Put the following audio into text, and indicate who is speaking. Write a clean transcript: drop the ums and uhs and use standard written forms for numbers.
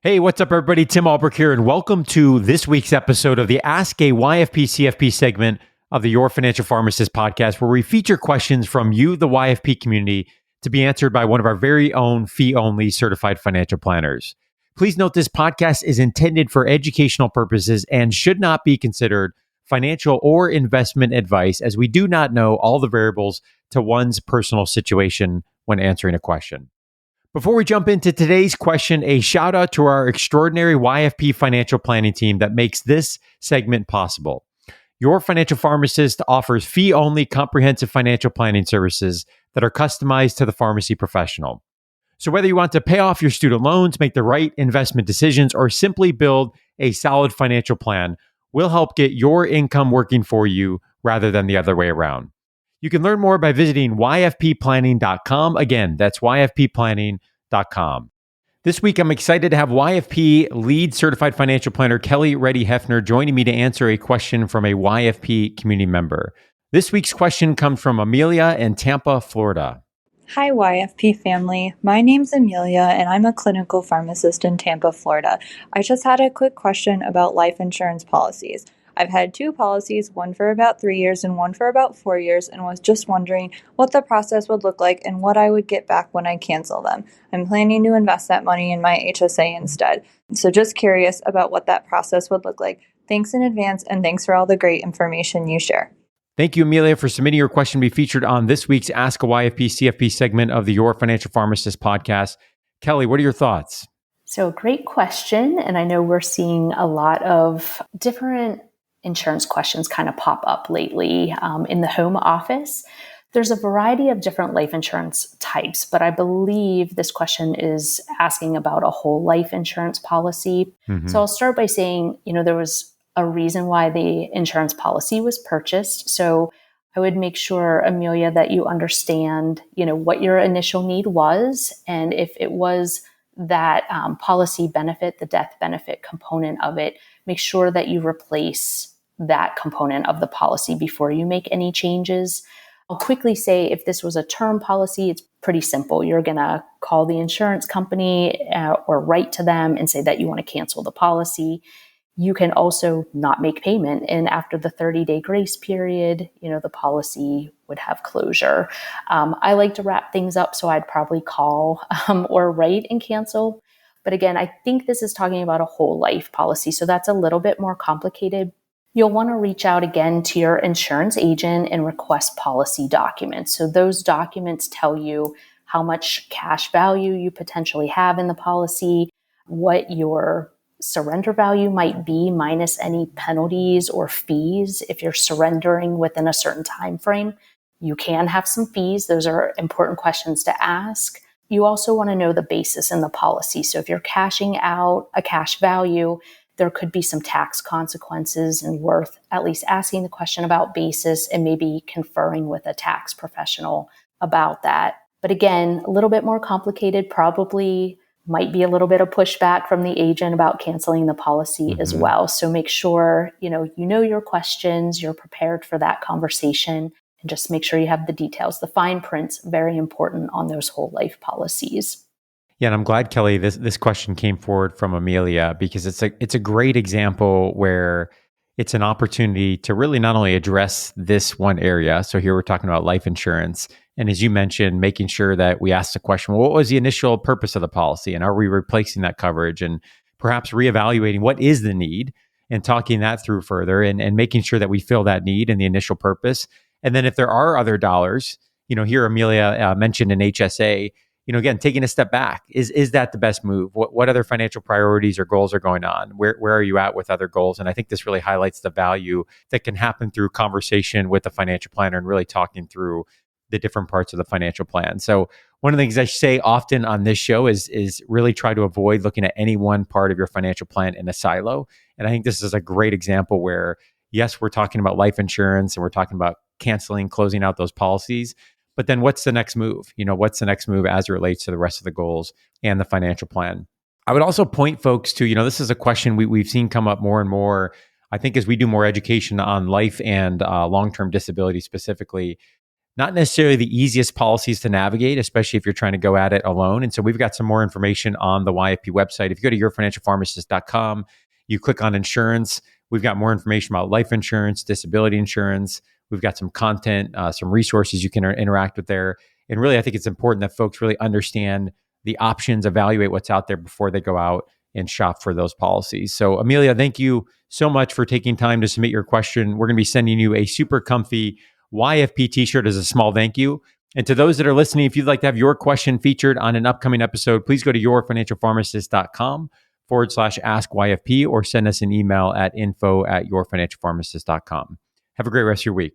Speaker 1: Hey, what's up, everybody? Tim Albrecht here, and welcome to this week's episode of the Ask a YFP CFP segment of the Your Financial Pharmacist Podcast, where we feature questions from you, the YFP community, to be answered by one of our very own fee-only certified financial planners. Please note this podcast is intended for educational purposes and should not be considered financial or investment advice, as we do not know all the variables to one's personal situation when answering a question. Before we jump into today's question, a shout out to our extraordinary YFP financial planning team that makes this segment possible. Your Financial Pharmacist offers fee-only comprehensive financial planning services that are customized to the pharmacy professional. So whether you want to pay off your student loans, make the right investment decisions, or simply build a solid financial plan, we'll help get your income working for you rather than the other way around. You can learn more by visiting yfpplanning.com. Again, that's yfpplanning.com. This week, I'm excited to have YFP lead certified financial planner Kelly Reddy-Heffner joining me to answer a question from a YFP community member. This week's question comes from Amelia in Tampa, Florida.
Speaker 2: Hi, YFP family. My name's Amelia, and I'm a clinical pharmacist in Tampa, Florida. I just had a quick question about life insurance policies. I've had two policies, one for about 3 years and one for about 4 years, and was just wondering what the process would look like and what I would get back when I cancel them. I'm planning to invest that money in my HSA instead. So just curious about what that process would look like. Thanks in advance, and thanks for all the great information you share.
Speaker 1: Thank you, Amelia, for submitting your question to be featured on this week's Ask a YFP CFP segment of the Your Financial Pharmacist Podcast. Kelly, what are your thoughts?
Speaker 3: So great question. And I know we're seeing a lot of different insurance questions kind of pop up lately in the home office. There's a variety of different life insurance types, but I believe this question is asking about a whole life insurance policy. So I'll start by saying, there was a reason why the insurance policy was purchased. So I would make sure, Amelia, that you understand, what your initial need was, and if it was that policy benefit, the death benefit component of it, make sure that you replace that component of the policy before you make any changes. I'll quickly say if this was a term policy, it's pretty simple. You're going to call the insurance company or write to them and say that you want to cancel the policy. You can also not make payment. And after the 30-day grace period, the policy would have closure. I like to wrap things up, so I'd probably call or write and cancel. But again, I think this is talking about a whole life policy. So that's a little bit more complicated. You'll want to reach out again to your insurance agent and request policy documents. So those documents tell you how much cash value you potentially have in the policy, what your surrender value might be minus any penalties or fees if you're surrendering within a certain time frame. You can have some fees. Those are important questions to ask. You also want to know the basis in the policy. So if you're cashing out a cash value, there could be some tax consequences, and worth at least asking the question about basis and maybe conferring with a tax professional about that. But again, a little bit more complicated, probably might be a little bit of pushback from the agent about canceling the policy as well. So make sure, you know your questions, you're prepared for that conversation, and just make sure you have the details. The fine print's very important on those whole life policies.
Speaker 1: Yeah, and I'm glad, Kelly, this question came forward from Amelia, because it's a great example where it's an opportunity to really not only address this one area. So here we're talking about life insurance. And as you mentioned, making sure that we ask the question, well, what was the initial purpose of the policy? And are we replacing that coverage? And perhaps reevaluating what is the need and talking that through further, and making sure that we fill that need and the initial purpose. And then if there are other dollars, here Amelia mentioned an HSA, again, taking a step back, is that the best move? What other financial priorities or goals are going on? Where are you at with other goals? And I think this really highlights the value that can happen through conversation with the financial planner and really talking through the different parts of the financial plan. So one of the things I say often on this show is really try to avoid looking at any one part of your financial plan in a silo. And I think this is a great example where, yes, we're talking about life insurance and we're talking about closing out those policies. But then what's the next move? What's the next move as it relates to the rest of the goals and the financial plan? I would also point folks to, this is a question we've seen come up more and more, I think, as we do more education on life and long-term disability specifically. not necessarily the easiest policies to navigate, especially if you're trying to go at it alone. And so we've got some more information on the YFP website. If you go to yourfinancialpharmacist.com, you click on insurance. We've got more information about life insurance, disability insurance. We've got some content, some resources you can interact with there. And really, I think it's important that folks really understand the options, evaluate what's out there before they go out and shop for those policies. So Amelia, thank you so much for taking time to submit your question. We're going to be sending you a super comfy YFP t-shirt as a small thank you. And to those that are listening, if you'd like to have your question featured on an upcoming episode, please go to yourfinancialpharmacist.com/ask YFP or send us an email at info@yourfinancialpharmacist.com. Have a great rest of your week.